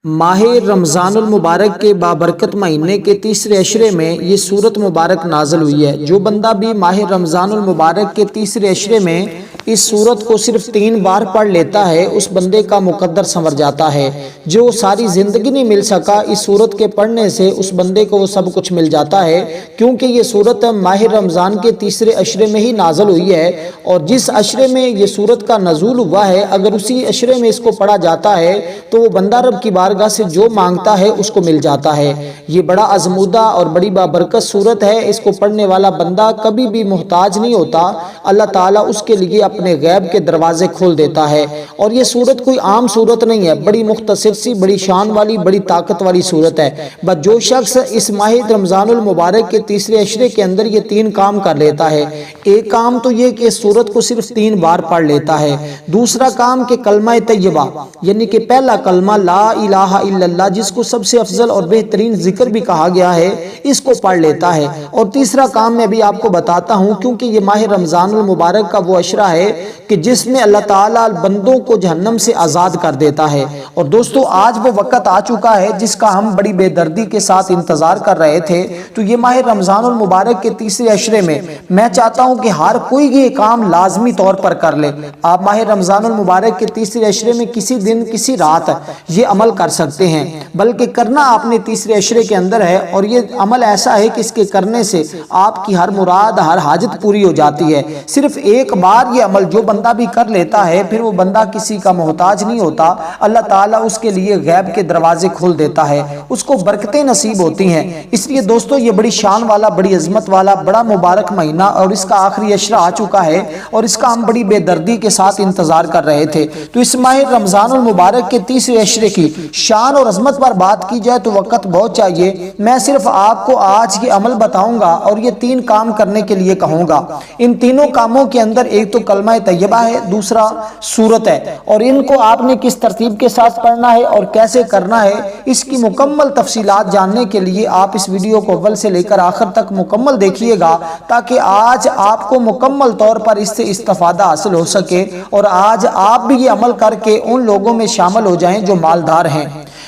ماہ رمضان المبارک کے بابرکت مہینے کے تیسرے عشرے میں یہ سورت مبارک نازل ہوئی ہے۔ جو بندہ بھی ماہ رمضان المبارک کے تیسرے عشرے میں اس سورت کو صرف 3 بار پڑھ لیتا ہے اس بندے کا مقدر سنور جاتا ہے۔ جو ساری زندگی نہیں مل سکا اس سورت کے پڑھنے سے اس بندے کو وہ سب کچھ مل جاتا ہے، کیونکہ یہ سورت ماہ رمضان کے تیسرے عشرے میں ہی نازل ہوئی ہے، اور جس عشرے میں یہ سورت کا نزول ہوا ہے اگر اسی عشرے میں اس کو پڑھا جاتا ہے تو وہ بندہ رب کی بارگاہ سے جو مانگتا ہے اس کو مل جاتا ہے۔ یہ بڑا ازمودہ اور بڑی بابرکت سورت ہے، اس کو پڑھنے والا بندہ کبھی بھی محتاج نہیں ہوتا، اللہ تعالیٰ اس کے لیے اپنے غیب کے دروازے کھول دیتا ہے۔ اور یہ سورت کوئی عام سورت نہیں ہے، بڑی مختصر سی، بڑی شان والی، بڑی طاقت والی سورت ہے۔ بس جو شخص اس ماہ رمضان المبارک کے تیسرے عشرے کے اندر یہ 3 کام کر لیتا ہے، ایک کام تو یہ کہ اس سورت کو صرف 3 بار پڑھ لیتا ہے، دوسرا کام کہ کلمہ طیبہ یعنی کہ پہلا کلمہ لا الہ الا اللہ جس کو سب سے افضل اور بہترین ذکر بھی کہا گیا ہے اس کو پڑھ لیتا ہے، اور تیسرا کام میں بھی آپ کو بتاتا ہوں کیونکہ یہ ماہ رمضان المبارک کا وہ عشرہ ہے کہ جس میں اللہ تعالیٰ بندوں کو جہنم سے آزاد کر دیتا ہے۔ اور دوستو آج وہ وقت آ چکا ہے جس کا ہم بڑی بے دردی کے ساتھ انتظار کر رہے تھے، تو یہ ماہ رمضان المبارک کے تیسرے عشرے میں میں چاہتا ہوں کہ ہر کوئی یہ کام لازمی طور پر کر لے۔ آپ ماہ رمضان المبارک کے تیسرے عشرے میں کسی دن کسی رات یہ عمل کر سکتے ہیں، بلکہ کرنا آپ نے تیسرے عشرے کے اندر ہے، اور یہ عمل ایسا ہے کہ اس کے کرنے سے آپ کی ہر مراد ہر حاجت پوری ہو جاتی ہے۔ صرف ایک بار یہ عمل جو بندہ بھی کر لیتا ہے پھر وہ بندہ کسی کا محتاج نہیں ہوتا، اللہ تعالیٰ اس کے لیے غیب کے دروازے کھول دیتا ہے، اس کو برکتیں نصیب ہوتی ہیں۔ اس لیے دوستو یہ بڑی شان والا، بڑی عظمت والا، بڑا مبارک مہینہ اور اس کا آخری عشرہ آ چکا ہے، اور اس کا ہم بڑی بے دردی کے ساتھ انتظار کر رہے تھے۔ تو اس ماہ رمضان المبارک کے تیسرے عشرے کی شان اور عظمت پر بات کی جائے تو وقت بہت چاہیے، میں صرف آپ کو آج یہ عمل بتاؤں گا اور یہ 3 کام کرنے کے لیے کہوں گا۔ ان تینوں کاموں کے اندر ایک تو کلمہ طیبہ ہے، دوسرا سورت ہے، اور ان کو آپ نے کس ترتیب کے ساتھ پڑھنا ہے اور کیسے کرنا ہے اس کی مکمل تفصیلات جاننے کے لیے آپ اس ویڈیو کو اول سے لے کر آخر تک مکمل دیکھیے گا، تاکہ آج آپ کو مکمل طور پر اس سے استفادہ حاصل ہو سکے، اور آج آپ بھی یہ عمل کر کے ان لوگوں میں شامل ہو جائیں جو مالدار ہیں،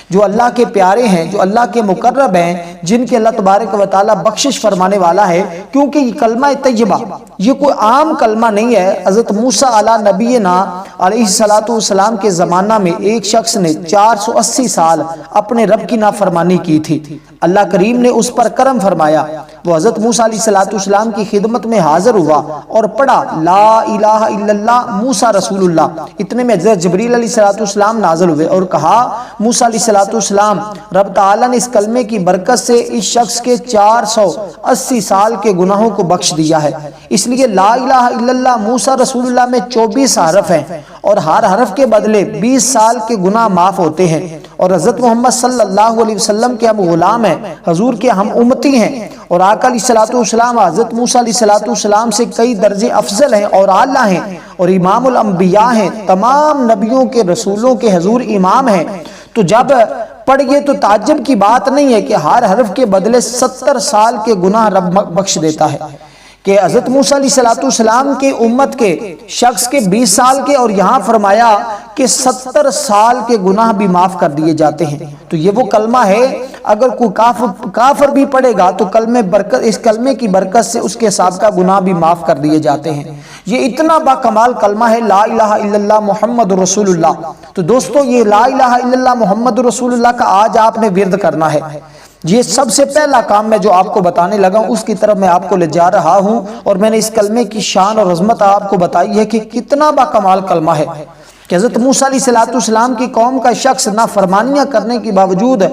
جو اللہ کے پیارے ہیں، جو اللہ کے مقرب ہیں، جن کے اللہ تبارک و تعالی بخشش فرمانے والا ہے۔ کیونکہ یہ کلمہ طیبہ یہ کوئی عام کلمہ نہیں ہے۔ حضرت موسیٰ علیہ نبینا علیہ السلام کے زمانہ میں ایک شخص نے 480 سال اپنے رب کی نافرمانی کی تھی، اللہ کریم نے اس پر کرم فرمایا، وہ حضرت موسیٰ علیہ السلام کی خدمت میں حاضر ہوا اور پڑھا لا الہ الا اللہ موسیٰ رسول اللہ۔ اتنے میں حضرت جبریل علیہ السلام نازل ہوئے اور کہا موسیٰ علیہ السلام رب تعالیٰ نے اس کلمے کی برکت سے اس شخص کے 480 سال کے گناہوں کو بخش دیا ہے۔ اس لیے لا الہ الا اللہ موسیٰ رسول اللہ میں 24 حرف ہیں، اور ہر حرف کے بدلے 20 سال کے گناہ معاف ہوتے ہیں، اور حضرت محمد صلی اللہ علیہ وسلم کے ہم غلام ہیں، حضور کے ہم امتی ہیں، اور آقا علیہ السلام حضرت موسیٰ علیہ السلام سے کئی درجے افضل ہیں اور اعلیٰ ہیں، اور امام الانبیاء ہیں، تمام نبیوں کے رسولوں کے حضور امام ہیں۔ تو جب پڑھیے تو تعجب کی بات نہیں ہے کہ ہر حرف کے بدلے 70 سال کے گناہ رب بخش دیتا ہے، کہ حضرت موسیٰ علیہ السلام کے امت کے شخص کے 20 سال کے، اور یہاں فرمایا کہ 70 سال کے گناہ بھی معاف کر دیے جاتے ہیں۔ تو یہ وہ کلمہ ہے، اگر کوئی کافر بھی پڑھے گا تو اس کلمے کی برکت سے اس کے سابقہ گناہ بھی معاف کر دیے جاتے ہیں۔ یہ اتنا با کمال کلمہ ہے لا الہ الا اللہ محمد رسول اللہ۔ تو دوستو یہ لا الہ الا اللہ محمد رسول اللہ کا آج آپ نے ورد کرنا ہے۔ یہ سب سے پہلا کام میں جو آپ کو بتانے لگا ہوں اس کی طرف میں آپ کو لے جا رہا ہوں، اور میں نے اس کلمے کی شان اور عظمت آپ کو بتائی ہے کہ کتنا با کمال کلمہ ہے، کہ حضرت موسیٰ علیہ السلام کی قوم کا شخص نافرمانیاں کرنے کے باوجود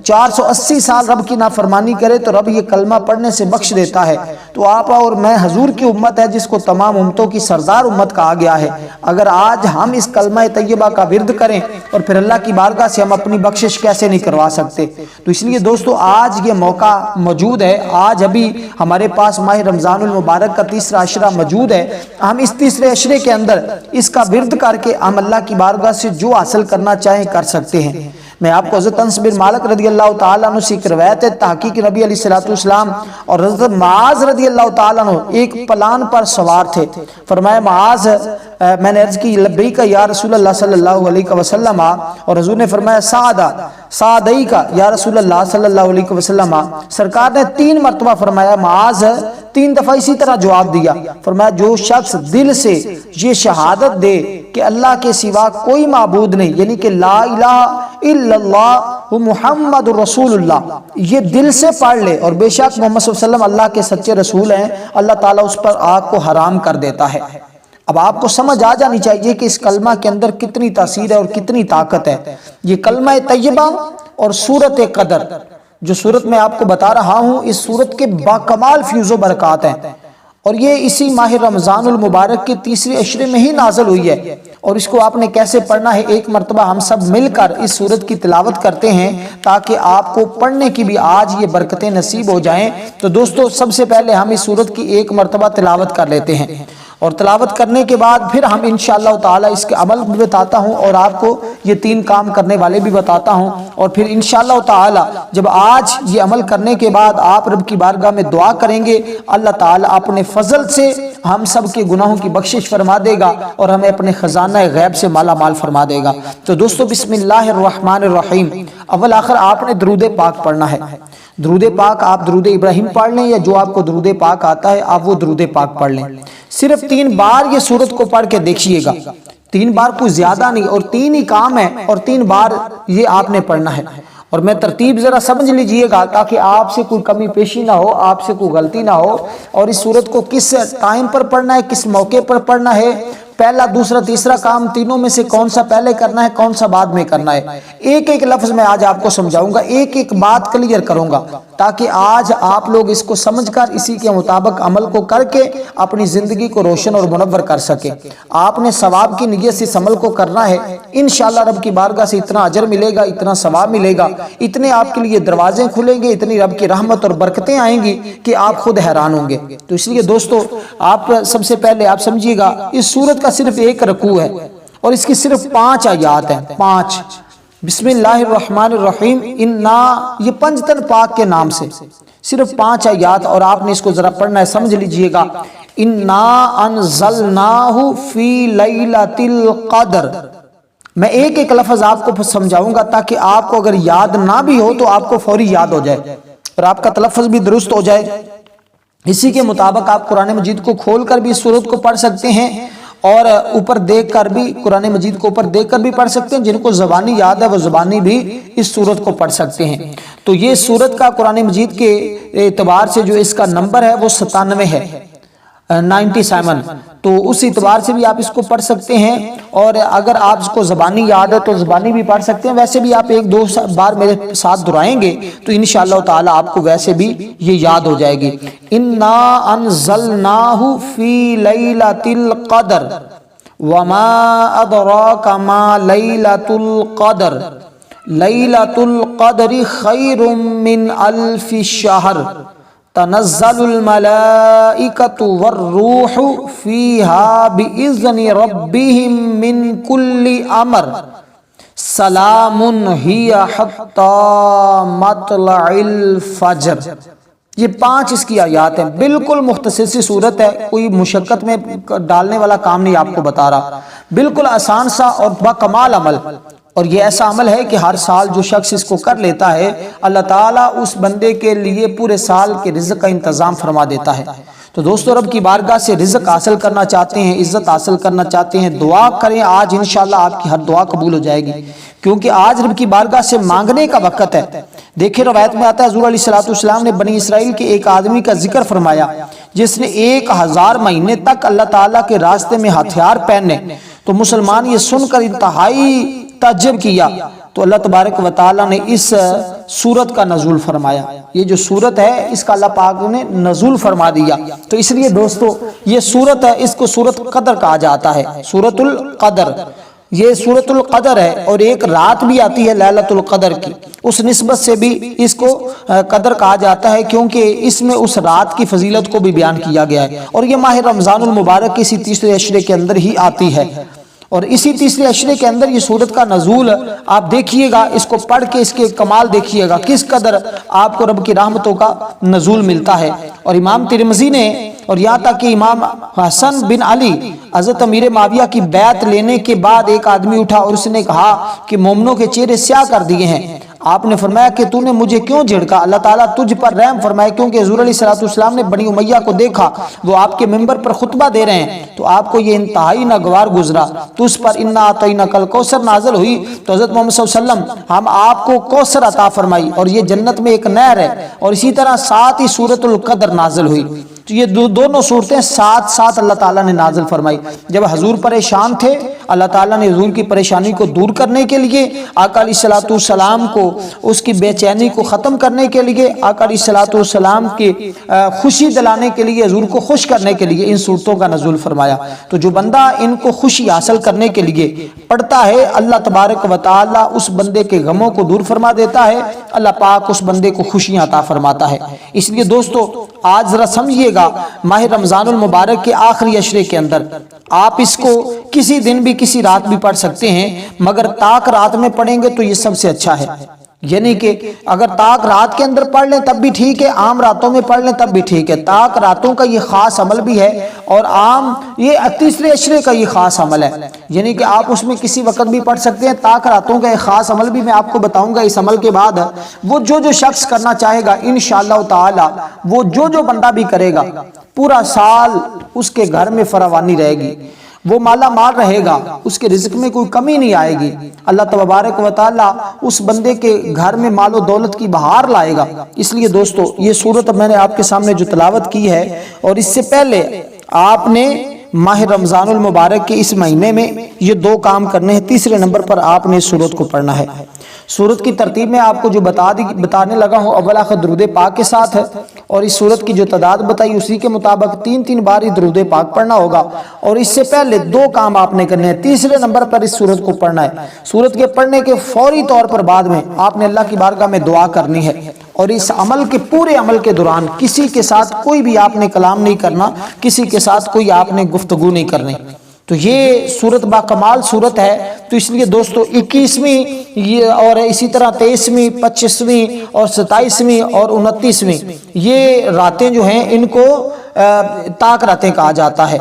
480 سال رب کی نافرمانی کرے تو رب یہ کلمہ پڑھنے سے بخش دیتا ہے۔ تو آپ اور میں حضور کی امت ہے جس کو تمام امتوں کی سردار امت کہا گیا ہے، اگر آج ہم اس کلمہ طیبہ کا ورد کریں اور پھر اللہ کی بارگاہ سے ہم اپنی بخشش کیسے نہیں کروا سکتے۔ تو اس لیے دوستو آج یہ موقع موجود ہے، آج ابھی ہمارے پاس ماہ رمضان المبارک کا تیسرا عشرہ موجود ہے، ہم اس تیسرے عشرے کے اندر اس کا ورد کر کے ہم اللہ کی بارگاہ سے جو حاصل کرنا چاہیں کر سکتے ہیں۔ میں آپ کو حضرت انس بن مالک رضی اللہ تعالیٰ عنہ سے روایت ہے، تحقیق نبی علیہ السلام اور حضرت معاذ رضی اللہ تعالیٰ عنہ ایک پلان پر سوار تھے۔ فرمایا معاذ میں نے عرض کی لبیک یا رسول اللہ صلی اللہ علیہ وسلم، اور حضور نے فرمایا سعدیک یا رسول اللہ صلی اللہ علیہ وسلم۔ سرکار نے 3 مرتبہ فرمایا معاذ، 3 دفعہ اسی طرح جواب دیا، فرمایا جو شخص دل سے یہ شہادت دے کہ اللہ کے سوا کوئی معبود نہیں، یعنی کہ لا الہ الا اللہ محمد رسول اللہ، یہ دل سے پڑھ لے، اور بے شک محمد صلی اللہ علیہ وسلم اللہ کے سچے رسول ہیں، اللہ تعالیٰ اس پر آگ کو حرام کر دیتا ہے۔ اب آپ کو سمجھ آ جانی چاہیے کہ اس کلمہ کے اندر کتنی تاثیر ہے اور کتنی طاقت ہے۔ یہ کلمہ طیبہ اور سورت قدر، جو سورت میں آپ کو بتا رہا ہوں، اس سورت کے باکمال فیوز و برکات ہیں، اور یہ اسی ماہ رمضان المبارک کے تیسرے عشرے میں ہی نازل ہوئی ہے۔ اور اس کو آپ نے کیسے پڑھنا ہے، ایک مرتبہ ہم سب مل کر اس سورت کی تلاوت کرتے ہیں تاکہ آپ کو پڑھنے کی بھی آج یہ برکتیں نصیب ہو جائیں۔ تو دوستو، سب سے پہلے ہم اس سورت کی ایک مرتبہ تلاوت کر لیتے ہیں، اور تلاوت کرنے کے بعد پھر ہم انشاءاللہ تعالی اس کے عمل بھی بتاتا ہوں، اور آپ کو یہ 3 کام کرنے والے بھی بتاتا ہوں، اور پھر انشاءاللہ تعالی جب آج یہ عمل کرنے کے بعد آپ رب کی بارگاہ میں دعا کریں گے، اللہ تعالی اپنے فضل سے ہم سب کے گناہوں کی بخشش فرما دے گا اور ہمیں اپنے خزانہ غیب سے مالا مال فرما دے گا۔ تو دوستو، بسم اللہ الرحمن الرحیم، اول آخر آپ نے درود پاک پڑھنا ہے۔ درود پاک آپ درود ابراہیم پڑھ لیں، یا جو آپ کو درود پاک آتا ہے آپ وہ درود پاک پڑھ لیں۔ صرف 3 بار یہ سورت کو پڑھ کے دیکھیے گا، 3 بار کوئی زیادہ نہیں، اور 3 ہی کام ہے، اور 3 بار یہ آپ نے پڑھنا ہے۔ اور میں ترتیب ذرا سمجھ لیجئے گا تاکہ آپ سے کوئی کمی پیشی نہ ہو، آپ سے کوئی غلطی نہ ہو، اور اس سورت کو کس ٹائم پر پڑھنا ہے، کس موقع پر پڑھنا ہے، پہلا دوسرا تیسرا کام تینوں میں سے کون سا پہلے کرنا ہے، کون سا بعد میں کرنا ہے، ایک ایک لفظ میں آج آپ کو سمجھاؤں گا، ایک ایک بات کلیئر کروں گا، تاکہ آج آپ لوگ اس کو سمجھ کر اسی کے مطابق عمل کو کر کے اپنی زندگی کو روشن اور منور کر سکے۔ آپ نے ثواب کی نیت سے اس عمل کو کرنا ہے، انشاءاللہ رب کی بارگاہ سے اتنا اجر ملے گا، اتنا ثواب ملے گا، اتنے آپ کے لیے دروازے کھلیں گے، اتنی رب کی رحمت اور برکتیں آئیں گی کہ آپ خود حیران ہوں گے۔ تو اس لیے دوستو، آپ سب سے پہلے آپ سمجھیے گا، اس سورت کا صرف ایک رکوع ہے، اور اس کی صرف 5 آیات ہیں، 5۔ بسم اللہ الرحمن الرحیم، انا، یہ پنجتن پاک کے نام سے صرف 5 آیات، اور آپ نے اس کو ذرا پڑھنا ہے، سمجھ لیجئے گا۔ انا انزلناہ فی لیلۃ القدر، میں ایک ایک لفظ آپ کو سمجھاؤں گا تاکہ آپ کو اگر یاد نہ بھی ہو تو آپ کو فوری یاد ہو جائے اور آپ کا تلفظ بھی درست ہو جائے۔ اسی کے مطابق آپ قرآن مجید کو کھول کر بھی اس سورت کو پڑھ سکتے ہیں، اور اوپر دیکھ کر بھی، قرآن مجید کو اوپر دیکھ کر بھی پڑھ سکتے ہیں، جن کو زبانی یاد ہے وہ زبانی بھی اس سورت کو پڑھ سکتے ہیں۔ تو یہ سورت کا قرآن مجید کے اعتبار سے جو اس کا نمبر ہے وہ 97 ہے، 97، تو اس اعتبار سے بھی آپ اس کو پڑھ سکتے ہیں، اور اگر آپ اس کو زبانی یاد ہے تو زبانی بھی پڑھ سکتے ہیں، ویسے بھی آپ 1-2 بار میرے ساتھ دہرائیں گے تو انشاءاللہ تعالی آپ کو ویسے بھی یہ یاد ہو جائے گی۔ انا انزلناہ فی لیلۃ القدر وما ادراک ما لیلۃ القدر لیلۃ القدر خیر من الف شہر تنزل الملائکۃ والروح فیہا بإذن ربہم من کل امر سلام ہی حتی مطلع الفجر۔ یہ 5 اس کی آیات ہیں، بالکل مختصر سی صورت ہے، کوئی مشقت میں ڈالنے والا کام نہیں آپ کو بتا رہا، بالکل آسان سا اور باکمال عمل، اور یہ ایسا عمل ہے کہ ہر سال جو شخص اس کو کر لیتا ہے اللہ تعالیٰ اس بندے کے لیے پورے سال کے رزق کا انتظام فرما دیتا ہے۔ تو دوستو، رب کی بارگاہ سے رزق حاصل کرنا چاہتے ہیں، عزت حاصل کرنا چاہتے ہیں، دعا کریں، آج انشاءاللہ آپ کی ہر دعا قبول ہو جائے گی، کیونکہ آج رب کی بارگاہ سے مانگنے کا وقت ہے۔ دیکھیں روایت میں آتا ہے حضور علیہ السلام نے بنی اسرائیل کے ایک آدمی کا ذکر فرمایا جس نے 1000 مہینے تک اللہ تعالیٰ کے راستے میں ہتھیار پہنے، تو مسلمان یہ سن کر انتہائی تعجب کیا، تو اللہ تبارک و تعالیٰ نے اس سورت کا نزول فرمایا۔ یہ جو سورت ہے اس کا اللہ پاک نے نزول فرما دیا، تو اس لیے دوستو یہ سورت ہے، اس کو سورت قدر کہا جاتا ہے، سورت القدر، یہ سورت القدر ہے، اور ایک رات بھی آتی ہے لیلۃ القدر کی، اس نسبت سے بھی اس کو قدر کہا جاتا ہے، کیونکہ اس میں اس رات کی فضیلت کو بھی بیان کیا گیا ہے، اور یہ ماہ رمضان المبارک اسی تیسرے عشرے کے اندر ہی آتی ہے، اور اسی تیسرے عشرے کے اندر یہ سورت کا نزول آپ دیکھیے گا، اس کو پڑھ کے اس کے کمال دیکھیے گا، کس قدر آپ کو رب کی رحمتوں کا نزول ملتا ہے۔ اور امام ترمذی نے اور یہاں تک کہ امام حسن بن علی حضرت امیر معاویہ کی بیعت لینے کے بعد ایک آدمی اٹھا اور اس نے کہا کہ مومنوں کے چہرے سیاہ کر دیے ہیں۔ آپ نے فرمایا کہ تو نے مجھے کیوں جھڑکا؟ اللہ تعالیٰ تجھ پر رحم فرمائے، کیونکہ حضور علیہ الصلوۃ والسلام نے بنی امیہ کو دیکھا، وہ آپ کے ممبر پر خطبہ دے رہے ہیں تو آپ کو یہ انتہائی ناگوار گزرا، تو اس پر انا اعطیناک الکوثر نازل ہوئی تو حضرت محمد صلی اللہ علیہ وسلم ہم آپ کو کوثر عطا فرمائی اور یہ جنت میں ایک نہر ہے، اور اسی طرح ساتھ ہی سورۃ القدر نازل ہوئی۔ تو یہ دونوں صورتیں ساتھ ساتھ اللہ تعالیٰ نے نازل فرمائی۔ جب حضور پریشان تھے، اللہ تعالیٰ نے حضور کی پریشانی کو دور کرنے کے لیے، آقا علیہ الصلوۃ والسلام کو اس کی بے چینی کو ختم کرنے کے لیے، آقا علیہ الصلوۃ والسلام کی خوشی دلانے کے لیے، حضور کو خوش کرنے کے لیے ان صورتوں کا نزول فرمایا۔ تو جو بندہ ان کو خوشی حاصل کرنے کے لیے پڑھتا ہے، اللہ تبارک و تعالیٰ اس بندے کے غموں کو دور فرما دیتا ہے، اللہ پاک اس بندے کو خوشیاں عطا فرماتا ہے۔ اس لیے دوستو آج ذرا سمجھیے گا، ماہ رمضان المبارک کے آخری عشرے کے اندر آپ اس کو کسی دن بھی کسی رات بھی پڑھ سکتے ہیں، مگر طاق رات میں پڑھیں گے تو یہ سب سے اچھا ہے۔ یعنی کہ اگر طاق رات کے اندر پڑھ لیں تب بھی ٹھیک ہے، عام راتوں میں پڑھ لیں تب بھی ٹھیک ہے۔ طاق راتوں کا یہ خاص عمل بھی ہے اور عام یہ تیسرے عشرے کا یہ خاص عمل ہے، یعنی کہ آپ اس میں کسی وقت بھی پڑھ سکتے ہیں۔ طاق راتوں کا ایک خاص عمل بھی میں آپ کو بتاؤں گا اس عمل کے بعد، وہ جو شخص کرنا چاہے گا انشاءاللہ تعالی، وہ جو بندہ بھی کرے گا پورا سال اس کے گھر میں فراوانی رہے گی، وہ مالا مال رہے گا، اس کے رزق میں کوئی کمی نہیں آئے گی۔ اللہ تبارک و تعالیٰ اس بندے کے گھر میں مال و دولت کی بہار لائے گا۔ اس لیے دوستو یہ سورت میں نے آپ کے سامنے جو تلاوت کی ہے، اور اس سے پہلے آپ نے ماہ رمضان المبارک کے اس مہینے میں یہ دو کام کرنے ہیں۔ تیسرے نمبر پر آپ نے سورت کو پڑھنا ہے۔ سورت کی ترتیب میں آپ کو جو بتانے لگا ہوں، اول آخر درود پاک کے ساتھ ہے، اور اس سورت کی جو تعداد بتائی اسی کے مطابق 3 بار ہی درود پاک پڑھنا ہوگا، اور اس سے پہلے دو کام آپ نے کرنے ہیں۔ تیسرے نمبر پر اس سورت کو پڑھنا ہے۔ سورت کے پڑھنے کے فوری طور پر بعد میں آپ نے اللہ کی بارگاہ میں دعا کرنی ہے، اور اس عمل کے پورے عمل کے دوران کسی کے ساتھ کوئی بھی آپ نے کلام نہیں کرنا، کسی کے ساتھ کوئی آپ نے گفتگو نہیں کرنی۔ تو یہ صورت با کمال صورت ہے۔ تو اس لیے دوستو 21ویں اور اسی طرح 23ویں، 25ویں اور 27ویں اور 29ویں یہ راتیں جو ہیں ان کو طاق راتیں کہا جاتا ہے،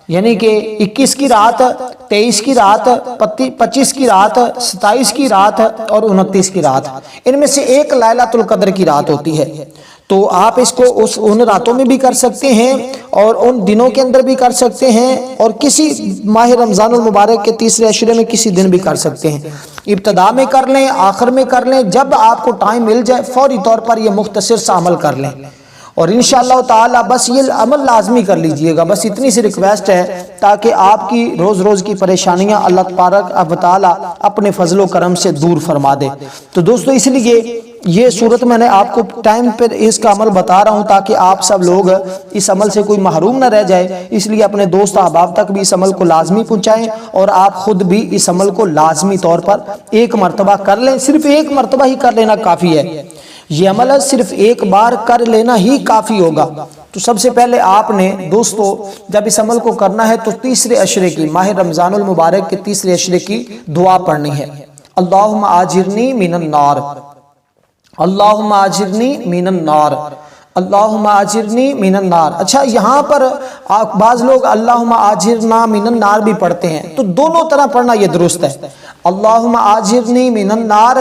یعنی کہ 21 کی رات، 23 کی رات، 25 کی رات، 27 کی رات اور 29 کی رات، ان میں سے ایک لیلۃ القدر کی رات ہوتی ہے۔ تو آپ اس کو ان راتوں میں بھی کر سکتے ہیں اور ان دنوں کے اندر بھی کر سکتے ہیں، اور کسی ماہ رمضان المبارک کے تیسرے عشرے میں کسی دن بھی کر سکتے ہیں۔ ابتدا میں کر لیں، آخر میں کر لیں، جب آپ کو ٹائم مل جائے فوری طور پر یہ مختصر سا عمل کر لیں، اور انشاءاللہ تعالی بس یہ عمل لازمی کر لیجئے گا۔ بس اتنی سی ریکویسٹ ہے تاکہ آپ کی روز کی پریشانیاں اللہ تبارک و تعالی اپنے فضل و کرم سے دور فرما دے۔ تو دوستو اس لیے یہ صورت میں نے آپ کو ٹائم پر اس کا عمل بتا رہا ہوں تاکہ آپ سب لوگ اس عمل سے کوئی محروم نہ رہ جائے، اس لیے اپنے دوست احباب تک بھی اس عمل کو لازمی پہنچائیں، اور آپ خود بھی اس عمل کو لازمی طور پر ایک مرتبہ کر لیں۔ صرف ایک مرتبہ ہی کر لینا کافی ہے، یہ عمل صرف ایک بار کر لینا ہی کافی ہوگا۔ تو سب سے پہلے آپ نے دوستو جب اس عمل کو کرنا ہے تو تیسرے عشرے کی، ماہ رمضان المبارک کے تیسرے عشرے کی دعا پڑھنی ہے۔ اللہم آجرنی من النار، اللہم آجرنی من النار، اللہم آجرنی من النار۔ اچھا یہاں پر بعض لوگ اللہم آجرنا من النار بھی پڑھتے ہیں، تو دونوں طرح پڑھنا یہ درست ہے۔ اللہم آجرنی من النار،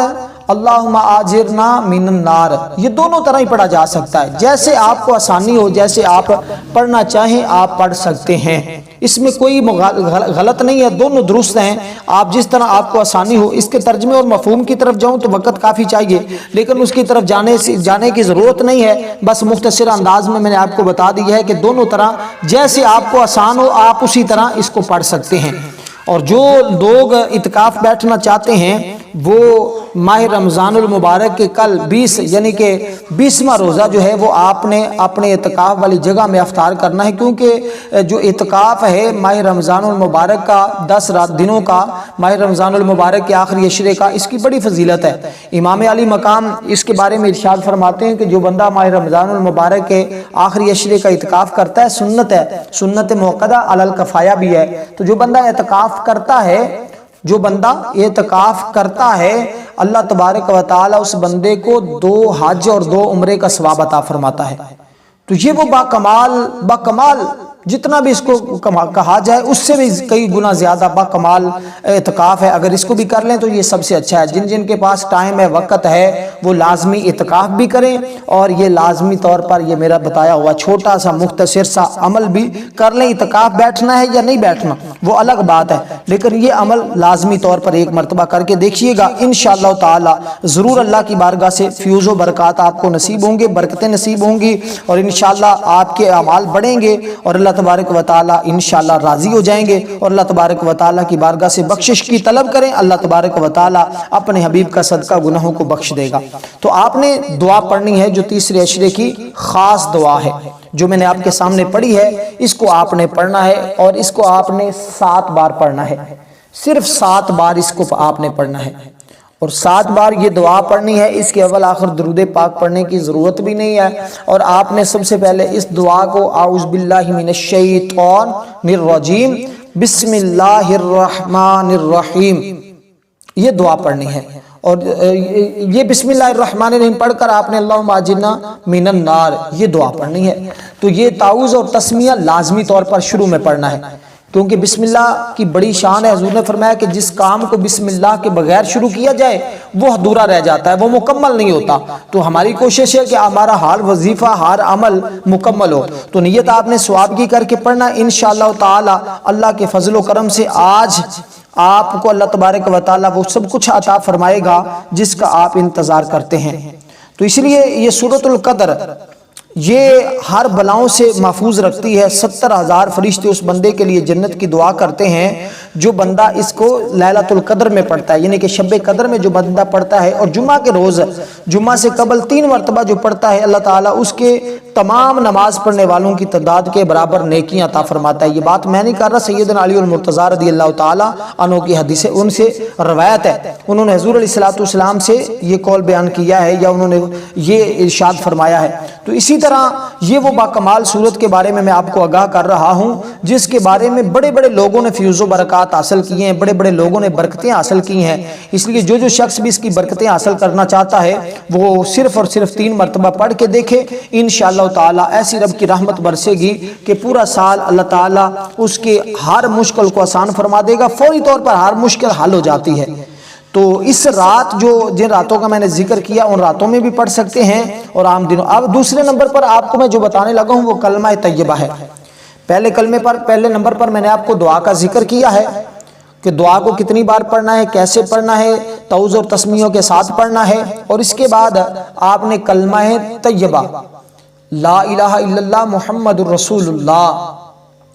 اللہم آجرنا من النار، یہ دونوں طرح ہی پڑھا جا سکتا ہے، جیسے آپ کو آسانی ہو، جیسے آپ پڑھنا چاہیں آپ پڑھ سکتے ہیں، اس میں کوئی غلط نہیں ہے، دونوں درست ہیں۔ آپ جس طرح آپ کو آسانی ہو، اس کے ترجمے اور مفہوم کی طرف جاؤں تو وقت کافی چاہیے، لیکن اس کی طرف جانے کی ضرورت نہیں ہے، بس مختصر انداز میں نے آپ کو بتا دیا ہے کہ دونوں طرح جیسے آپ کو آسان ہو آپ اسی طرح اس کو پڑھ سکتے ہیں۔ اور جو لوگ اعتکاف بیٹھنا چاہتے ہیں وہ ماہ رمضان المبارک کے کل 20 یعنی کہ 20واں روزہ جو ہے وہ آپ نے اپنے اعتکاف والی جگہ میں افطار کرنا ہے، کیونکہ جو اعتکاف ہے ماہ رمضان المبارک کا 10 دنوں کا، ماہ رمضان المبارک کے آخری عشرے کا، اس کی بڑی فضیلت ہے۔ امام علی مقام اس کے بارے میں ارشاد فرماتے ہیں کہ جو بندہ ماہ رمضان المبارک کے آخری عشرے کا اعتکاف کرتا ہے، سنت ہے، سنت موقدہ علی الکفایہ بھی ہے، تو جو بندہ اعتکاف کرتا ہے، جو بندہ اعتکاف کرتا ہے، اللہ تبارک و تعالی اس بندے کو 2 حج اور 2 عمرے کا ثواب عطا فرماتا ہے۔ تو یہ وہ باکمال جتنا بھی اس کو کہا جائے اس سے بھی کئی گنا زیادہ باکمال اعتکاف ہے. اگر اس کو بھی کر لیں تو یہ سب سے اچھا ہے. جن جن کے پاس ٹائم ہے، وقت ہے، وہ لازمی اعتکاف بھی کریں، اور یہ لازمی طور پر یہ میرا بتایا ہوا چھوٹا سا مختصر سا عمل بھی کر لیں. اعتکاف بیٹھنا ہے یا نہیں بیٹھنا وہ الگ بات ہے، لیکن یہ عمل لازمی طور پر ایک مرتبہ کر کے دیکھیے گا. انشاءاللہ تعالی ضرور اللہ کی بارگاہ سے فیوز و برکات آپ کو نصیب ہوں گے، برکتیں نصیب ہوں گی، اور انشاءاللہ آپ کے اعمال بڑھیں گے، اور اللہ تبارک و تعالی انشاءاللہ راضی ہو جائیں گے، اور اللہ تبارک و تعالی کی بارگاہ سے بخشش کی طلب کریں. اللہ تبارک و تعالی اپنے حبیب کا صدقہ گناہوں کو بخش دے گا. تو آپ نے دعا پڑھنی ہے جو تیسرے عشرے کی خاص دعا ہے، جو میں نے آپ کے سامنے پڑھی ہے. اس کو آپ نے پڑھنا ہے، اور اس کو آپ نے 7 بار پڑھنا ہے. صرف 7 بار اس کو آپ نے پڑھنا ہے، اور 7 بار یہ دعا پڑھنی ہے. اس کے اول آخر درود پاک پڑھنے کی ضرورت بھی نہیں ہے. اور آپ نے سب سے پہلے اس دعا کو اعوذ باللہ من الشیطان الرجیم بسم اللہ الرحمن الرحیم یہ دعا پڑھنی ہے. اور یہ بسم اللہ الرحمن الرحیم پڑھ کر آپ نے اللہم اجرنا من النار یہ دعا پڑھنی ہے. تو یہ تعوذ اور تسمیہ لازمی طور پر شروع میں پڑھنا ہے، کیونکہ بسم اللہ کی بڑی شان ہے. حضور نے فرمایا کہ جس کام کو بسم اللہ کے بغیر شروع کیا جائے وہ ادھورا رہ جاتا ہے، وہ مکمل نہیں ہوتا. تو ہماری کوشش ہے کہ ہمارا ہر وظیفہ ہر عمل مکمل ہو. تو نیت آپ نے ثواب کی کر کے پڑھنا. انشاءاللہ تعالی اللہ کے فضل و کرم سے آج آپ کو اللہ تبارک و تعالی وہ سب کچھ عطا فرمائے گا جس کا آپ انتظار کرتے ہیں. تو اس لیے یہ سورۃ القدر یہ ہر بلاؤں سے محفوظ رکھتی ہے. 70,000 فرشتے اس بندے کے لیے جنت کی دعا کرتے ہیں جو بندہ اس کو لیلۃ القدر میں پڑھتا ہے، یعنی کہ شب قدر میں جو بندہ پڑھتا ہے، اور جمعہ کے روز جمعہ سے قبل 3 مرتبہ جو پڑھتا ہے، اللہ تعالیٰ اس کے تمام نماز پڑھنے والوں کی تعداد کے برابر نیکیاں عطا فرماتا ہے. یہ بات میں نہیں کر رہا، سیدنا علی المرتضیٰ رضی اللہ تعالیٰ عنہ کی حدیث ہے، ان سے روایت ہے. انہوں نے حضور علیہ السلام سے یہ قول بیان کیا ہے، یا انہوں نے یہ ارشاد فرمایا ہے. تو اسی طرح یہ وہ باکمال صورت کے بارے میں آپ کو آگاہ کر رہا ہوں جس کے بارے میں بڑے بڑے لوگوں نے فیوز و برکات حاصل کیے ہیں، بڑے بڑے لوگوں نے برکتیں حاصل کی ہیں. اس لیے جو شخص بھی اس کی برکتیں حاصل کرنا چاہتا ہے وہ صرف اور صرف 3 مرتبہ پڑھ کے دیکھے. انشاءاللہ تعالیٰ ایسی رب کی رحمت برسے گی کہ پورا سال اللہ تعالیٰ اس کے ہر مشکل کو آسان فرما دے گا. فوری طور پر ہر مشکل حل ہو جاتی ہے. تو اس رات جن راتوں کا میں نے ذکر کیا ان راتوں میں بھی پڑھ سکتے ہیں اور عام دنوں. اب دوسرے نمبر پر آپ کو میں جو بتانے لگا ہوں وہ کلمہ طیبہ ہے. پہلے نمبر پر میں نے آپ کو دعا کا ذکر کیا ہے کہ دعا کو کتنی بار پڑھنا ہے، کیسے پڑھنا ہے، تعوذ اور تسمیوں کے ساتھ پڑھنا ہے. اور اس کے بعد آپ نے کلمہ طیبہ لا الہ الا اللہ محمد الرسول اللہ،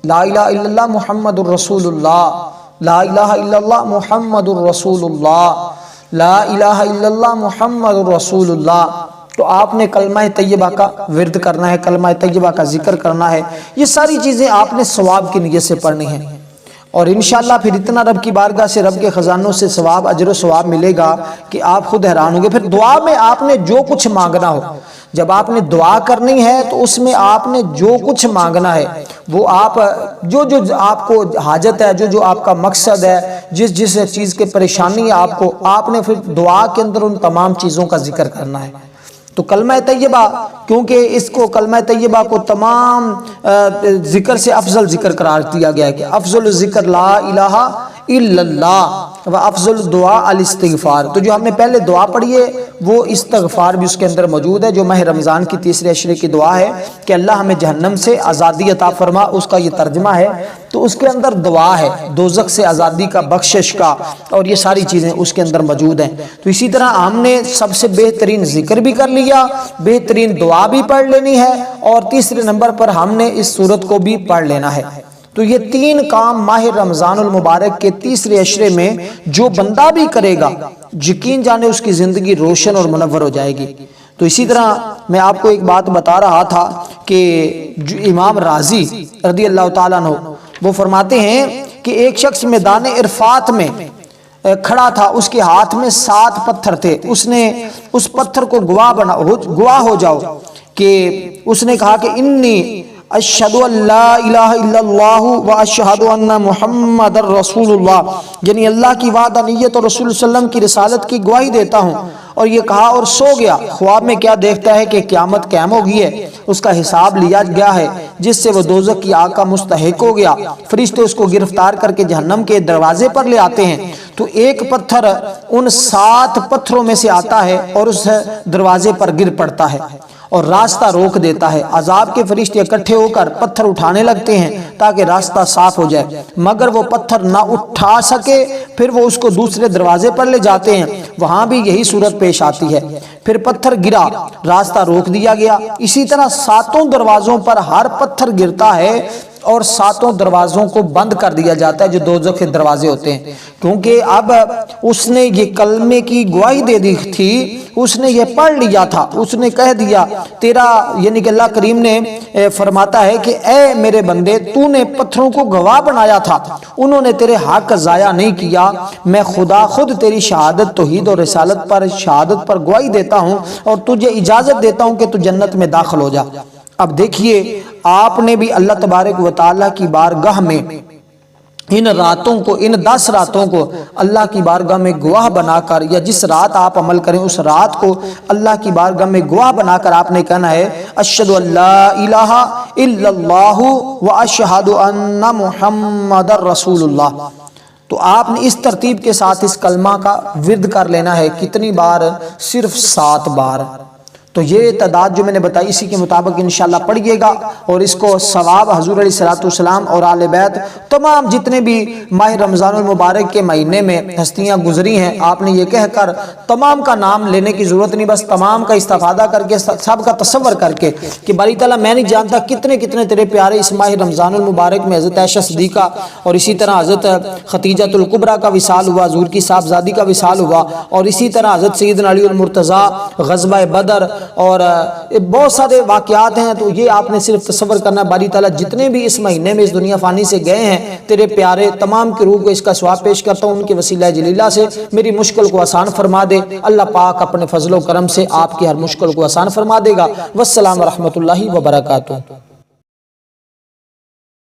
لا الہ الا اللہ محمد الرسول اللہ، لا الہ الا اللہ محمد الرسول اللہ، لا الہ الا اللہ محمد الرسول اللہ. تو آپ نے کلمہ طیبہ کا ورد کرنا ہے، کلمہ طیبہ کا ذکر کرنا ہے. یہ ساری چیزیں آپ نے ثواب کی نیت سے پڑھنی ہیں، اور انشاءاللہ پھر اتنا رب کی بارگاہ سے رب کے خزانوں سے ثواب اجر و ثواب ملے گا کہ آپ خود حیران ہوں گے. پھر دعا میں آپ نے جو کچھ مانگنا ہو، جب آپ نے دعا کرنی ہے تو اس میں آپ نے جو کچھ مانگنا ہے وہ آپ جو آپ کو حاجت ہے، جو آپ کا مقصد ہے، جس چیز کے پریشانی ہے آپ نے پھر دعا کے اندر ان تمام چیزوں کا ذکر کرنا ہے. تو کلمہ طیبہ کیونکہ اس کو کلمہ طیبہ کو تمام ذکر سے افضل ذکر قرار دیا گیا ہے کہ افضل ذکر لا الہ الا اللہ و افضل دعا الاستغفار. تو جو ہم نے پہلے دعا پڑھی ہے وہ استغفار بھی اس کے اندر موجود ہے، جو ماہ رمضان کی تیسرے عشرے کی دعا ہے کہ اللہ ہمیں جہنم سے آزادی عطا فرما. اس کا یہ ترجمہ ہے. تو اس کے اندر دعا ہے دوزخ سے آزادی کا، بخشش کا، اور یہ ساری چیزیں اس کے اندر موجود ہیں. تو اسی طرح ہم نے سب سے بہترین ذکر بھی کر لیا، بہترین دعا بھی پڑھ لینی ہے، اور تیسرے نمبر پر ہم نے اس سورت کو بھی پڑھ لینا ہے. تو یہ 3 کام ماہ رمضان المبارک کے تیسرے عشرے میں جو بندہ بھی کرے گا یقین جانے اس کی زندگی روشن اور منور ہو جائے گی. تو اسی طرح میں آپ کو ایک بات بتا رہا تھا کہ امام راضی رضی اللہ تعالیٰ عنہ وہ فرماتے ہیں کہ ایک شخص میدان عرفات میں کھڑا تھا، اس کے ہاتھ میں 7 پتھر تھے. اس نے اس پتھر کو گواہ ہو جاؤ کہ اس نے کہا کہ انی اشہد ان لا الہ الا اللہ و اشہد ان محمد رسول اللہ، یعنی اللہ کی وحدانیت اور رسول صلی اللہ علیہ وسلم کی رسالت کی گواہی دیتا ہوں اور یہ کہا اور سو گیا۔ خواب میں کیا دیکھتا ہے کہ قیامت قائم ہو گئی ہے، اس کا حساب لیا گیا ہے، جس سے وہ دوزخ کی آگ کا مستحق ہو گیا۔ فرشتے اس کو گرفتار کر کے جہنم کے دروازے پر لے آتے ہیں، تو ایک پتھر ان 7 پتھروں میں سے آتا ہے اور اس دروازے پر گر پڑتا ہے اور راستہ روک دیتا ہے۔ عذاب کے فرشتے اکٹھے ہو کر پتھر اٹھانے لگتے ہیں تاکہ راستہ صاف ہو جائے، مگر وہ پتھر نہ اٹھا سکے۔ پھر وہ اس کو دوسرے دروازے پر لے جاتے ہیں، وہاں بھی یہی صورت پیش آتی ہے۔ پھر پتھر گرا، راستہ روک دیا گیا۔ اسی طرح 7 دروازوں پر ہر پتھر گرتا ہے اور 7 دروازوں کو بند کر دیا جاتا ہے جو دوزخ کے دروازے ہوتے ہیں، کیونکہ اب اس نے یہ کلمے کی گواہی دے دی تھی، اس نے یہ پڑھ لیا تھا، اس نے کہہ دیا تیرا، یعنی کہ اللہ کریم نے فرماتا ہے کہ اے میرے بندے، تو نے پتھروں کو گواہ بنایا تھا، انہوں نے تیرے حق ضائع نہیں کیا، میں خدا خود تیری شہادت توحید اور رسالت پر شہادت پر گواہی دیتا ہوں اور تجھے اجازت دیتا ہوں کہ تو جنت میں داخل ہو جا۔ اب دیکھیے، آپ نے بھی اللہ تبارک و تعالیٰ کی بارگاہ میں ان راتوں کو، ان 10 راتوں کو اللہ کی بارگاہ میں گواہ بنا کر، یا جس رات آپ عمل کریں اس رات کو اللہ کی بارگاہ میں گواہ بنا کر آپ نے کہنا ہے اشہد ان لا الہ الا اللہ و اشہد ان محمد رسول اللہ۔ تو آپ نے اس ترتیب کے ساتھ اس کلمہ کا ورد کر لینا ہے۔ کتنی بار؟ صرف 7 بار۔ تو یہ تعداد جو میں نے بتائی اسی کے مطابق انشاءاللہ پڑھیے گا، اور اس کو ثواب حضور علیہ الصلوۃ والسلام اور آل بیت تمام جتنے بھی ماہ رمضان المبارک کے مہینے میں ہستیاں گزری ہیں، آپ نے یہ کہہ کر تمام کا نام لینے کی ضرورت نہیں، بس تمام کا استفادہ کر کے، سب کا تصور کر کے کہ باری تعالیٰ میں نہیں جانتا کتنے کتنے تیرے پیارے اس ماہ رمضان المبارک میں حضرت عائشہ صدیقہ اور اسی طرح حضرت خدیجہ الکبریٰ کا وصال ہوا، حضور کی صاحبزادی کا وصال ہوا، اور اسی طرح حضرت سیدنا علی المرتضیٰ، غزوہ بدر اور بہت سارے واقعات ہیں۔ تو یہ آپ نے صرف تصور کرنا، باری تعالیٰ جتنے بھی اس مہینے میں اس دنیا فانی سے گئے ہیں تیرے پیارے تمام کی روح کو اس کا ثواب پیش کرتا ہوں، ان کے وسیلہ جلیلہ سے میری مشکل کو آسان فرما دے۔ اللہ پاک اپنے فضل و کرم سے آپ کی ہر مشکل کو آسان فرما دے گا۔ والسلام ورحمۃ اللہ وبرکاتہ۔